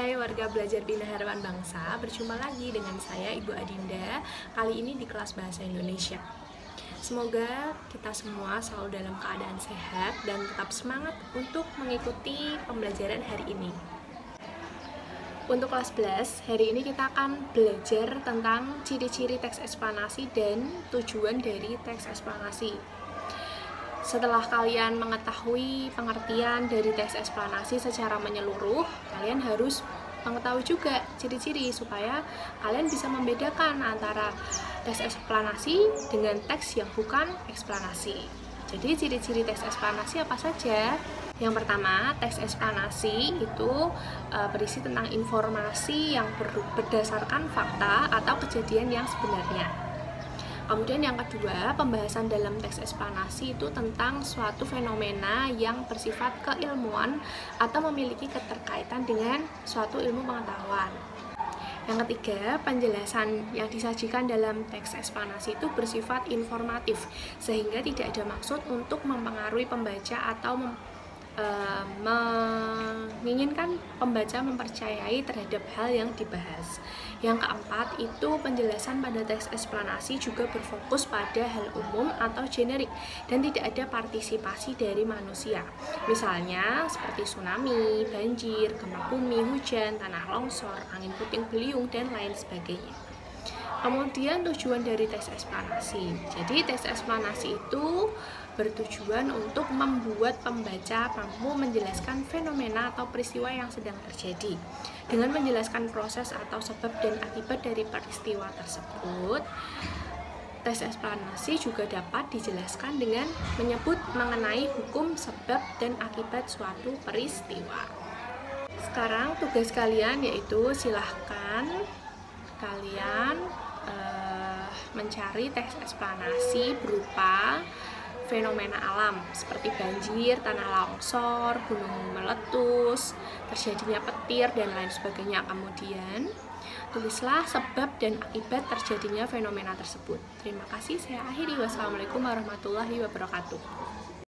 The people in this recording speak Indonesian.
Hai warga belajar Bina Harapan Bangsa, berjumpa lagi dengan saya Ibu Adinda, kali ini di kelas Bahasa Indonesia. Semoga kita semua selalu dalam keadaan sehat dan tetap semangat untuk mengikuti pembelajaran hari ini. Untuk kelas 11, hari ini kita akan belajar tentang ciri-ciri teks eksplanasi dan tujuan dari teks eksplanasi. Setelah kalian mengetahui pengertian dari teks eksplanasi secara menyeluruh, kalian harus mengetahui juga ciri-ciri supaya kalian bisa membedakan antara teks eksplanasi dengan teks yang bukan eksplanasi. Jadi ciri-ciri teks eksplanasi apa saja? Yang pertama, teks eksplanasi itu berisi tentang informasi yang berdasarkan fakta atau kejadian yang sebenarnya. Kemudian yang kedua, pembahasan dalam teks eksplanasi itu tentang suatu fenomena yang bersifat keilmuan atau memiliki keterkaitan dengan suatu ilmu pengetahuan. Yang ketiga, penjelasan yang disajikan dalam teks eksplanasi itu bersifat informatif, sehingga tidak ada maksud untuk mempengaruhi pembaca atau menginginkan pembaca mempercayai terhadap hal yang dibahas. Yang keempat, itu penjelasan pada teks eksplanasi juga berfokus pada hal umum atau generik dan tidak ada partisipasi dari manusia. Misalnya seperti tsunami, banjir, gempa bumi, hujan, tanah longsor, angin puting beliung, dan lain sebagainya. Kemudian tujuan dari teks eksplanasi. Jadi teks eksplanasi itu bertujuan untuk membuat pembaca mampu menjelaskan fenomena atau peristiwa yang sedang terjadi. Dengan menjelaskan proses atau sebab dan akibat dari peristiwa tersebut, teks eksplanasi juga dapat dijelaskan dengan menyebut mengenai hukum sebab dan akibat suatu peristiwa. Sekarang tugas kalian yaitu silahkan kalian mencari teks eksplanasi berupa fenomena alam seperti banjir, tanah longsor, gunung meletus, terjadinya petir, dan lain sebagainya. Kemudian tulislah sebab dan akibat terjadinya fenomena tersebut. Terima kasih, saya akhiri. Wassalamualaikum warahmatullahi wabarakatuh.